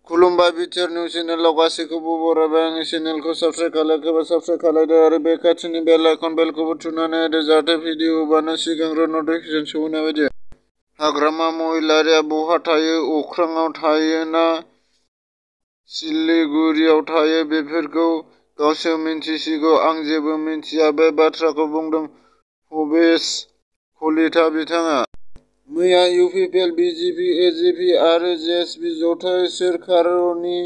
खुलुमबाय BTR news चेनेलाव गासैखौबो बरायबाय। आंनि चेनेलखौ साबस्क्राइब खालायाखैबा साबस्क्राइब खालायदो आरो बे खाथिनि बेल आइकन बेलखौबो थुनानै होदो जाहाथे भिडिअ होबानो सिगांग्रो नटिफिकेसन सौहैनाय बायदि। हाग्रामा महिलारिया बहा थायो? अख्राङाव थायो ना सिलिगुरियाव थायो? बेफोरखौ गावसो मिन्थिसिगौ। आं जेबो मिन्थिया। बे बाथ्राखौ बुंदों भबेश कलिता बिथाङा। मैया इउपिपिएल, बिजेपि, एजिपि आरो जेएसपि जथाय सोरखारनि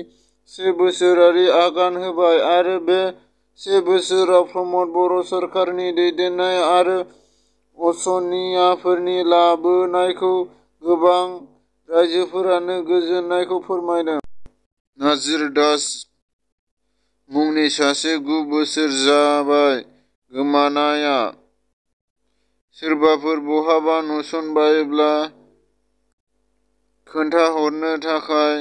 1 बोसोरारि आगान होबाय आरो बे 1 बोसोराव प्रमद बर' सरकारनि दैदेननाय आरो असमियाफोरनि लाबोनायखौ गोबां रायजोफोरानो गोजोननायखौ फोरमायदों। नाजिर दास मुंनि सासे 9 बोसोर जाबाय गोमानाया। सोरबाफोर बहाबा नुसनबायब्ला खोन्थाहरनो थाखाय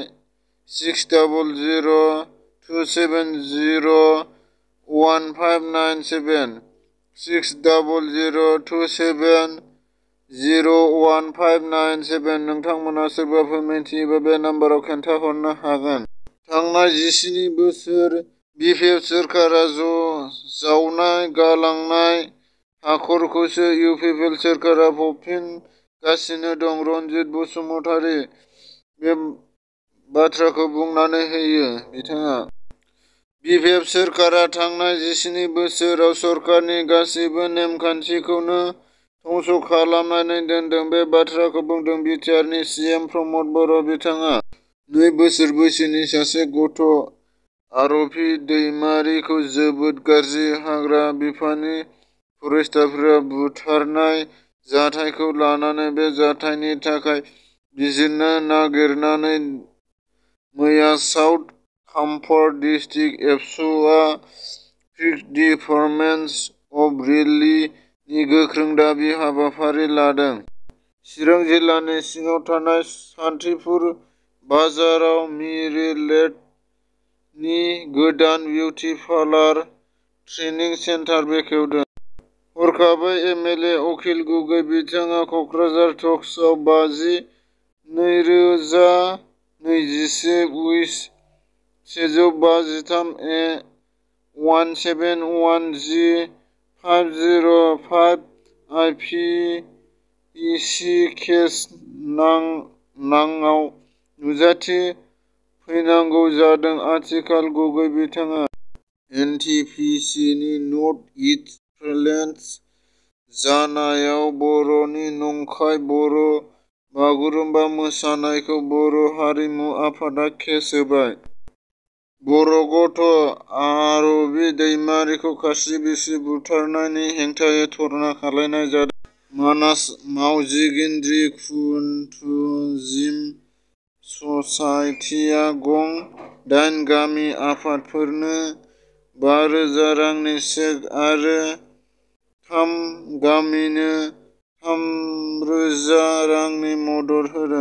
6002701597 6002701597 नोंथांमोना सोरबाफोर मिन्थियोबा बे नाम्बाराव खोन्थाहरनो हागोन। थांनाय 17 बोसोर बिपिएफ सोरखारा जावनाय गालांनाय हाखरखौसो इउपिपिएल सोरखारा फबफिनगासिनो दं। रनजित बसुमतारी बे बाथ्राखौ बुंनानै होयो। बिथाङा बिपिएफ सोरखारा थांनाय 17 बोसोराव सरकारनि गासैबो नेमखान्थिखौनो धंस खालामनानै दोनदों। बे बाथ्राखौ बुंदों बिटिआरनि सिएम प्रमद बर' बिथाङा। 2 बोसोर बैसोनि सासे गथ' आर'पि दैमारिखौ जोबोद गाज्रि हाग्रा बिफाननि फरेस्टारफोरा बुथारनाय जाथायखौ लानानै बे जाथायनि थाखाय बिजिरनो नागिरनानै मैया साउथ कामरुप डिस्ट्रिक्ट एबसुआ प्रि-डिपार्टमेन्ट अफ रिलि नि गोख्रों दाबि हाबाफारि लादों। चिरां जिल्लानि सिङाव थानाय सान्थिपुर बाजाराव मिरेलेट नि गोदान बिउटि पार्लार ट्रेनिं सेन्टार बेखेवदों। हरखाबै एमएलए अखिल गगৈ बिथाङा Kokrajhar टक्सआव 50/2021 wish 171G505 IPC case नाङाव नुजाथि फैनांगौ जादों। आथिखाल गगৈ बिथाङा एनटिपिसि नि नर्थ इस्ट प्लेन्स जानायाव बर'नि नंखाय बर' बागुरुम्बा मोसानायखौ बर' हारिमु आफादा केस होबाय। बर' गथ' आर'पि दैमारिखौ खास्रि-बिस्रि बुथारनायनि हेंथायै धर्ना खालामनाय जादों। मानास मावजिगेन्द्रि टुरिजिम ससाइटिआ गं 8 गामि आफादफोरनो 5,000 रांनि चेक आरो 3 गामिनो 3,000 रांनि मदद होदों।